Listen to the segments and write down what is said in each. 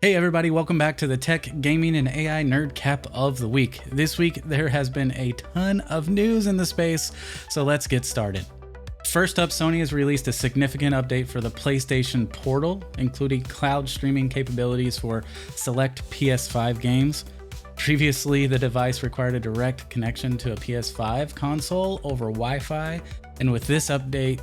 Hey everybody, welcome back to the Tech, Gaming, and AI Nerd Cap of the Week. This week, there has been a ton of news in the space, so let's get started. First up, Sony has released a significant update for the PlayStation Portal, including cloud streaming capabilities for select PS5 games. Previously, the device required a direct connection to a PS5 console over Wi-Fi, and with this update,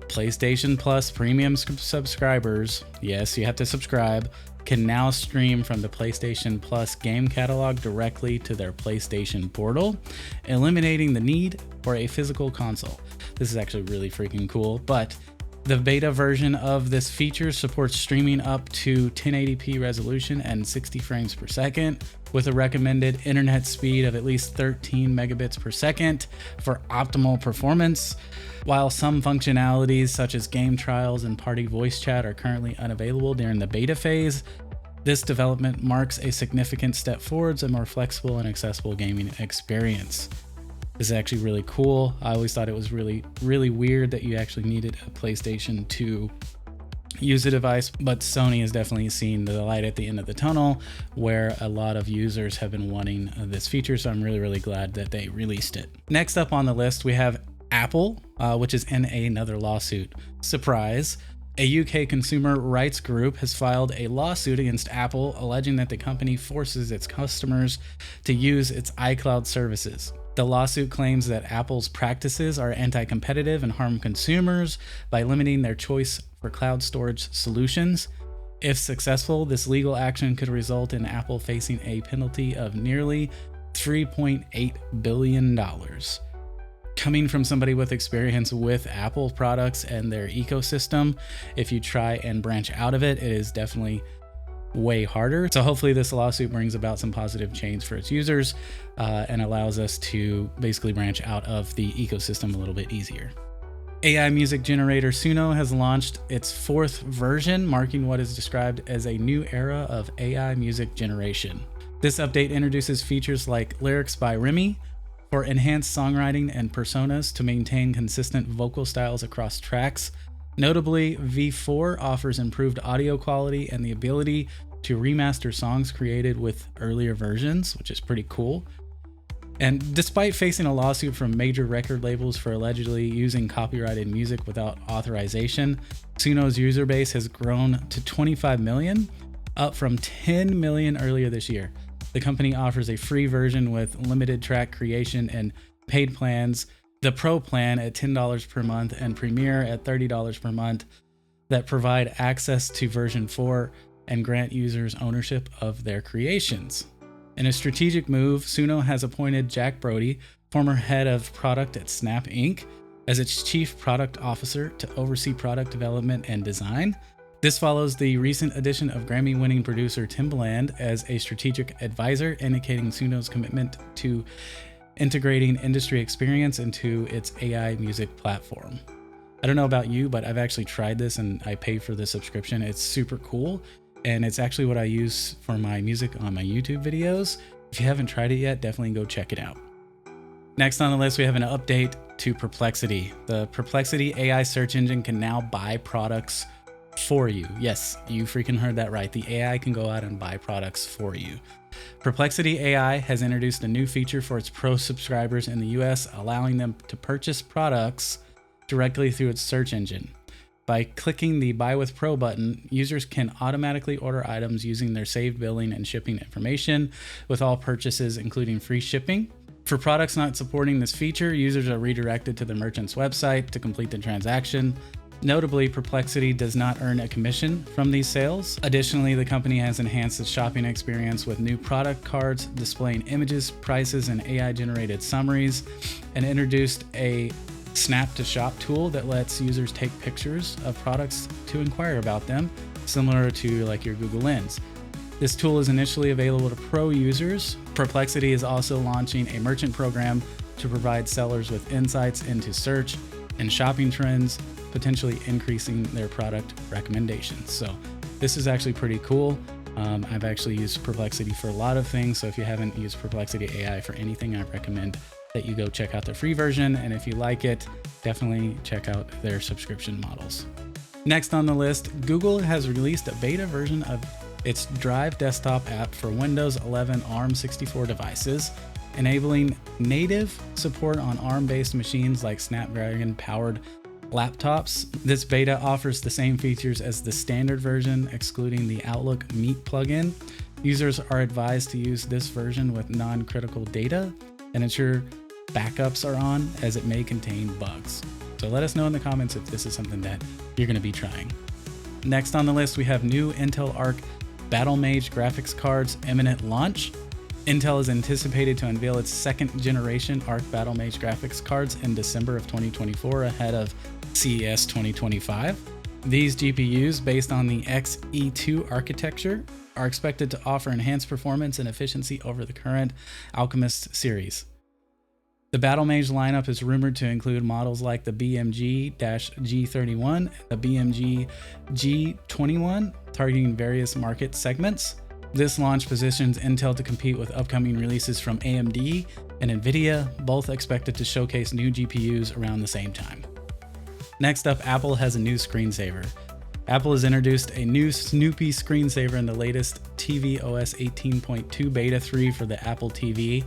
PlayStation Plus premium subscribers, yes, you have to subscribe, can now stream from the PlayStation Plus game catalog directly to their PlayStation Portal, eliminating the need for a physical console. This is actually really freaking cool, but the beta version of this feature supports streaming up to 1080p resolution and 60 frames per second with a recommended internet speed of at least 13 megabits per second for optimal performance. While some functionalities such as game trials and party voice chat are currently unavailable during the beta phase, this development marks a significant step towards a more flexible and accessible gaming experience. This is actually really cool. I always thought it was really weird that you actually needed a PlayStation to use the device, but Sony has definitely seen the light at the end of the tunnel where a lot of users have been wanting this feature, so I'm really glad that they released it. Next up on the list, we have Apple, which is in another lawsuit. Surprise! A UK consumer rights group has filed a lawsuit against Apple alleging that the company forces its customers to use its iCloud services. The lawsuit claims that Apple's practices are anti-competitive and harm consumers by limiting their choice for cloud storage solutions. If successful, this legal action could result in Apple facing a penalty of nearly $3.8 billion. Coming from somebody with experience with Apple products and their ecosystem, if you try and branch out of it, it is definitely way harder. So hopefully this lawsuit brings about some positive change for its users and allows us to basically branch out of the ecosystem a little bit easier. AI music generator Suno has launched its 4th version, marking what is described as a new era of AI music generation. This update introduces features like lyrics by Remy for enhanced songwriting and personas to maintain consistent vocal styles across tracks. Notably, V4 offers improved audio quality and the ability to remaster songs created with earlier versions, which is pretty cool. And despite facing a lawsuit from major record labels for allegedly using copyrighted music without authorization, Suno's user base has grown to 25 million, up from 10 million earlier this year. The company offers a free version with limited track creation and paid plans, the Pro plan at $10 per month and Premier at $30 per month, that provide access to version 4 and grant users ownership of their creations. In a strategic move, Suno has appointed Jack Brody, former head of product at Snap Inc., as its chief product officer to oversee product development and design. This follows the recent addition of Grammy-winning producer Timbaland as a strategic advisor, indicating Suno's commitment to integrating industry experience into its AI music platform. I don't know about you, but I've actually tried this and I pay for the subscription. It's super cool, and it's actually what I use for my music on my YouTube videos. If you haven't tried it yet, definitely go check it out. Next on the list, we have an update to Perplexity. The Perplexity AI search engine can now buy products for you. Yes, you freaking heard that right. The AI can go out and buy products for you. Perplexity AI has introduced a new feature for its Pro subscribers in the US, allowing them to purchase products directly through its search engine. By clicking the Buy with Pro button, users can automatically order items using their saved billing and shipping information, with all purchases including free shipping. For products not supporting this feature, users are redirected to the merchant's website to complete the transaction. Notably, Perplexity does not earn a commission from these sales. Additionally, the company has enhanced its shopping experience with new product cards displaying images, prices, and AI-generated summaries, and introduced a Snap to Shop tool that lets users take pictures of products to inquire about them, similar to like your Google Lens. This tool is initially available to Pro users. Perplexity is also launching a merchant program to provide sellers with insights into search and shopping trends, potentially increasing their product recommendations. So this is actually pretty cool. I've actually used Perplexity for a lot of things. So if you haven't used Perplexity AI for anything, I recommend that you go check out their free version. And if you like it, definitely check out their subscription models. Next on the list, Google has released a beta version of its Drive desktop app for Windows 11 ARM64 devices, enabling native support on ARM-based machines like Snapdragon-powered laptops. This beta offers the same features as the standard version, excluding the Outlook Meet plugin. Users are advised to use this version with non-critical data and ensure backups are on, as it may contain bugs. So let us know in the comments if this is something that you're going to be trying. Next on the list, we have new Intel Arc Battlemage graphics cards imminent launch. Intel is anticipated to unveil its second generation Arc Battlemage graphics cards in December of 2024 ahead of CES 2025. These GPUs, based on the Xe2 architecture, are expected to offer enhanced performance and efficiency over the current Alchemist series. The Battlemage lineup is rumored to include models like the BMG-G31 and the BMG-G21, targeting various market segments. This launch positions Intel to compete with upcoming releases from AMD and NVIDIA, both expected to showcase new GPUs around the same time. Next up, Apple has a new screensaver. Apple has introduced a new Snoopy Screensaver in the latest tvOS 18.2 Beta 3 for the Apple TV.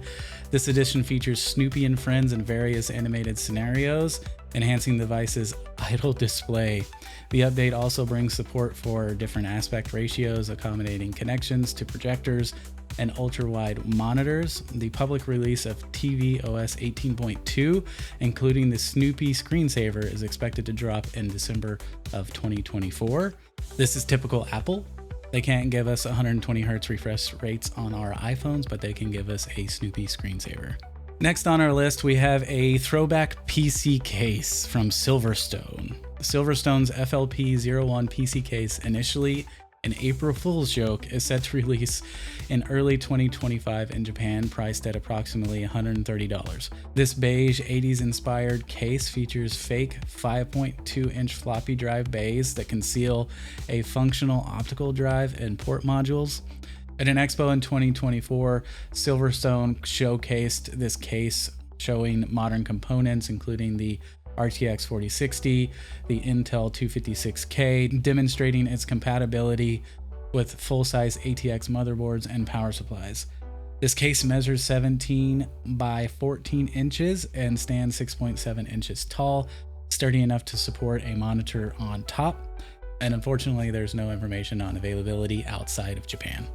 This edition features Snoopy and friends in various animated scenarios, enhancing the device's idle display. The update also brings support for different aspect ratios, accommodating connections to projectors and ultra-wide monitors. The public release of tvOS 18.2, including the Snoopy Screensaver, is expected to drop in December of 2024. This is typical Apple. They can't give us 120 Hz refresh rates on our iPhones, but they can give us a Snoopy Screensaver. Next on our list, we have a Throwback PC Case from SilverStone. SilverStone's FLP01 PC case, initially an April Fool's joke, is set to release in early 2025 in Japan, priced at approximately $130. This beige 80s inspired case features fake 5.2-inch floppy drive bays that conceal a functional optical drive and port modules. At an expo in 2024, Silverstone showcased this case, showing modern components including the RTX 4060, the Intel 256K, demonstrating its compatibility with full-size ATX motherboards and power supplies. This case measures 17 by 14 inches and stands 6.7 inches tall, sturdy enough to support a monitor on top, and unfortunately there's no information on availability outside of Japan.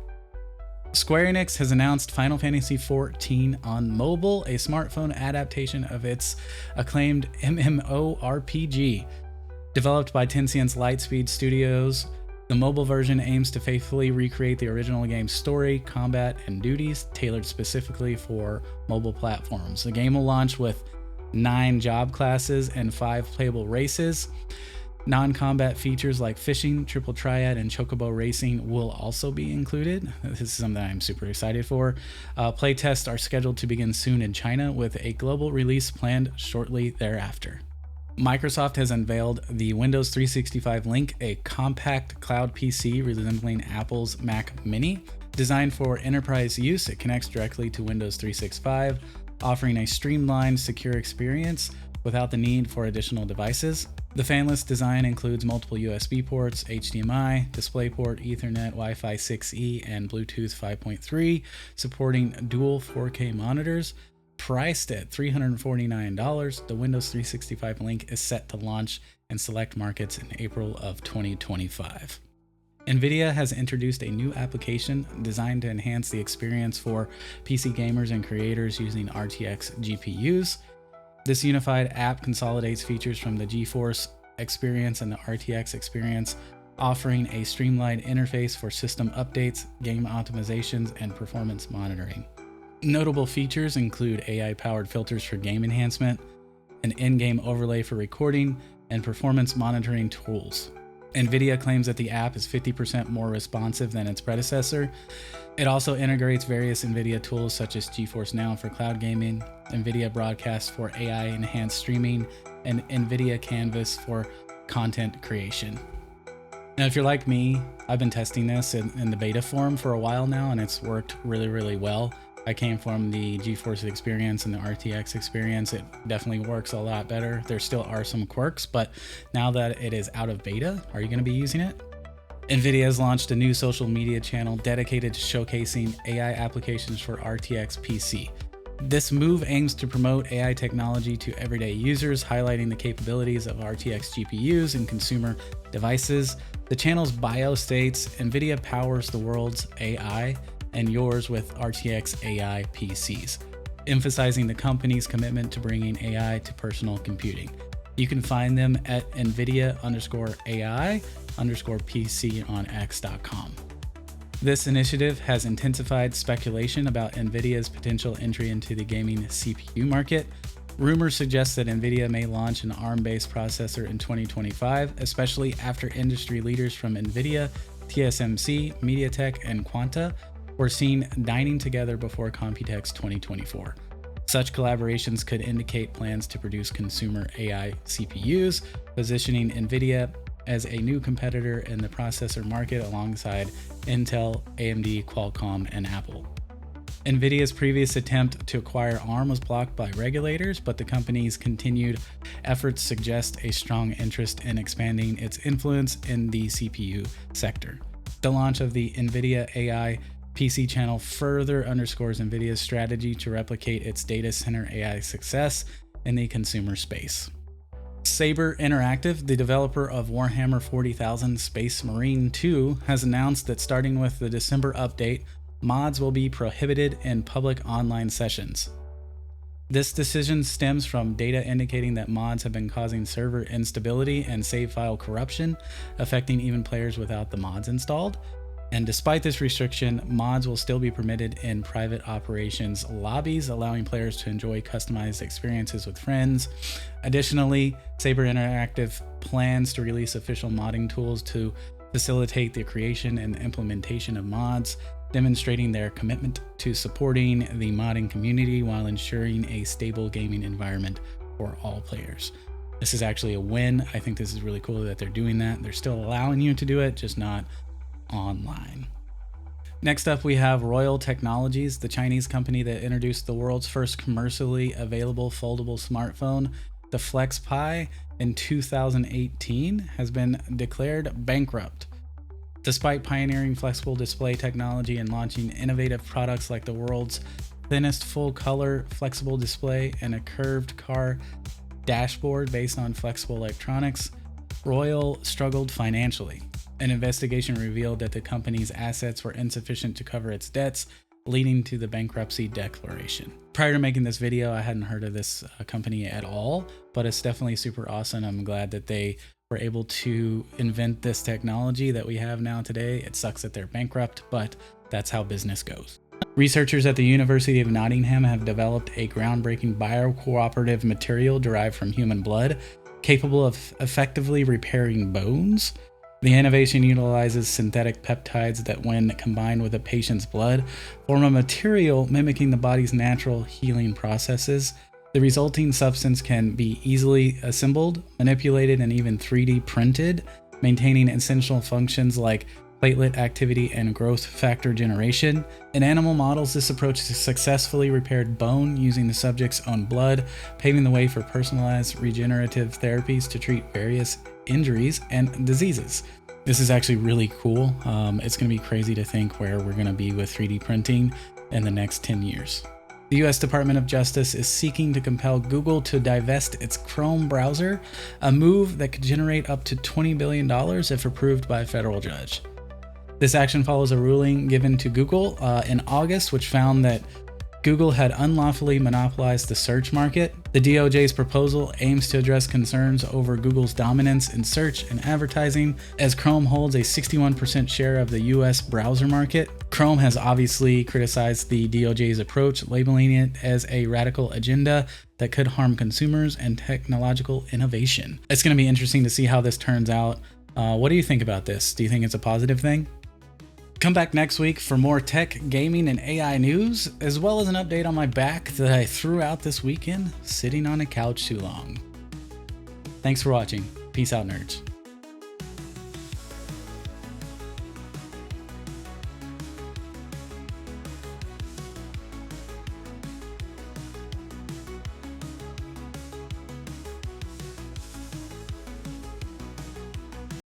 Square Enix has announced Final Fantasy XIV on mobile, a smartphone adaptation of its acclaimed MMORPG. Developed by Tencent's Lightspeed Studios, the mobile version aims to faithfully recreate the original game's story, combat, and duties, tailored specifically for mobile platforms. The game will launch with 9 job classes and 5 playable races. Non-combat features like fishing, triple triad, and chocobo racing will also be included. This is something I'm super excited for. Playtests are scheduled to begin soon in China, with a global release planned shortly thereafter. Microsoft has unveiled the Windows 365 Link, a compact cloud PC resembling Apple's Mac Mini. Designed for enterprise use, it connects directly to Windows 365, offering a streamlined, secure experience without the need for additional devices. The fanless design includes multiple USB ports, HDMI, DisplayPort, Ethernet, Wi-Fi 6E, and Bluetooth 5.3, supporting dual 4K monitors. Priced at $349, the Windows 365 Link is set to launch in select markets in April of 2025. NVIDIA has introduced a new application designed to enhance the experience for PC gamers and creators using RTX GPUs. This unified app consolidates features from the GeForce experience and the RTX experience, offering a streamlined interface for system updates, game optimizations, and performance monitoring. Notable features include AI-powered filters for game enhancement, an in-game overlay for recording, and performance monitoring tools. NVIDIA claims that the app is 50% more responsive than its predecessor. It also integrates various NVIDIA tools such as GeForce Now for cloud gaming, NVIDIA Broadcast for AI-enhanced streaming, and NVIDIA Canvas for content creation. Now, if you're like me, I've been testing this in the beta form for a while now, and it's worked really, really well. I came from the GeForce experience and the RTX experience. It definitely works a lot better. There still are some quirks, but now that it is out of beta, are you going to be using it? NVIDIA has launched a new social media channel dedicated to showcasing AI applications for RTX PC. This move aims to promote AI technology to everyday users, highlighting the capabilities of RTX GPUs in consumer devices. The channel's bio states, NVIDIA powers the world's AI and yours with RTX AI PCs, emphasizing the company's commitment to bringing AI to personal computing. You can find them at NVIDIA_AI_PC on X.com. This initiative has intensified speculation about NVIDIA's potential entry into the gaming CPU market. Rumors suggest that NVIDIA may launch an ARM-based processor in 2025, especially after industry leaders from NVIDIA, TSMC, MediaTek, and Quanta were seen dining together before Computex 2024. Such collaborations could indicate plans to produce consumer AI CPUs, positioning NVIDIA as a new competitor in the processor market alongside Intel, AMD, Qualcomm, and Apple. NVIDIA's previous attempt to acquire ARM was blocked by regulators, but the company's continued efforts suggest a strong interest in expanding its influence in the CPU sector. The launch of the NVIDIA AI PC channel further underscores NVIDIA's strategy to replicate its data center AI success in the consumer space. Saber Interactive, the developer of Warhammer 40,000 Space Marine 2, has announced that starting with the December update, mods will be prohibited in public online sessions. This decision stems from data indicating that mods have been causing server instability and save file corruption, affecting even players without the mods installed. And despite this restriction, mods will still be permitted in private operations lobbies, allowing players to enjoy customized experiences with friends. Additionally, Saber Interactive plans to release official modding tools to facilitate the creation and implementation of mods, demonstrating their commitment to supporting the modding community while ensuring a stable gaming environment for all players. This is actually a win. I think this is really cool that they're doing that. They're still allowing you to do it, just not online. Next up, we have Royole Technologies, the Chinese company that introduced the world's first commercially available foldable smartphone, the Flex Pi, in 2018, has been declared bankrupt. Despite pioneering flexible display technology and launching innovative products like the world's thinnest full-color flexible display and a curved car dashboard based on flexible electronics, Royole struggled financially. An investigation revealed that the company's assets were insufficient to cover its debts, leading to the bankruptcy declaration. Prior to making this video, I hadn't heard of this company at all, but it's definitely super awesome. I'm glad that they were able to invent this technology that we have now today. It sucks that they're bankrupt, but that's how business goes. Researchers at the University of Nottingham have developed a groundbreaking biocooperative material derived from human blood, capable of effectively repairing bones. The innovation utilizes synthetic peptides that, when combined with a patient's blood, form a material mimicking the body's natural healing processes. The resulting substance can be easily assembled, manipulated, and even 3D printed, maintaining essential functions like platelet activity and growth factor generation. In animal models, this approach successfully repaired bone using the subject's own blood, paving the way for personalized regenerative therapies to treat various injuries and diseases. This is actually really cool. It's going to be crazy to think where we're going to be with 3D printing in the next 10 years. The US Department of Justice is seeking to compel Google to divest its Chrome browser, a move that could generate up to $20 billion if approved by a federal judge. This action follows a ruling given to Google in August, which found that Google had unlawfully monopolized the search market. The DOJ's proposal aims to address concerns over Google's dominance in search and advertising, as Chrome holds a 61% share of the US browser market. Chrome has obviously criticized the DOJ's approach, labeling it as a radical agenda that could harm consumers and technological innovation. It's going to be interesting to see how this turns out. What do you think about this? Do you think it's a positive thing? Come back next week for more tech, gaming, and AI news, as well as an update on my back that I threw out this weekend sitting on a couch too long. Thanks for watching. Peace out, nerds.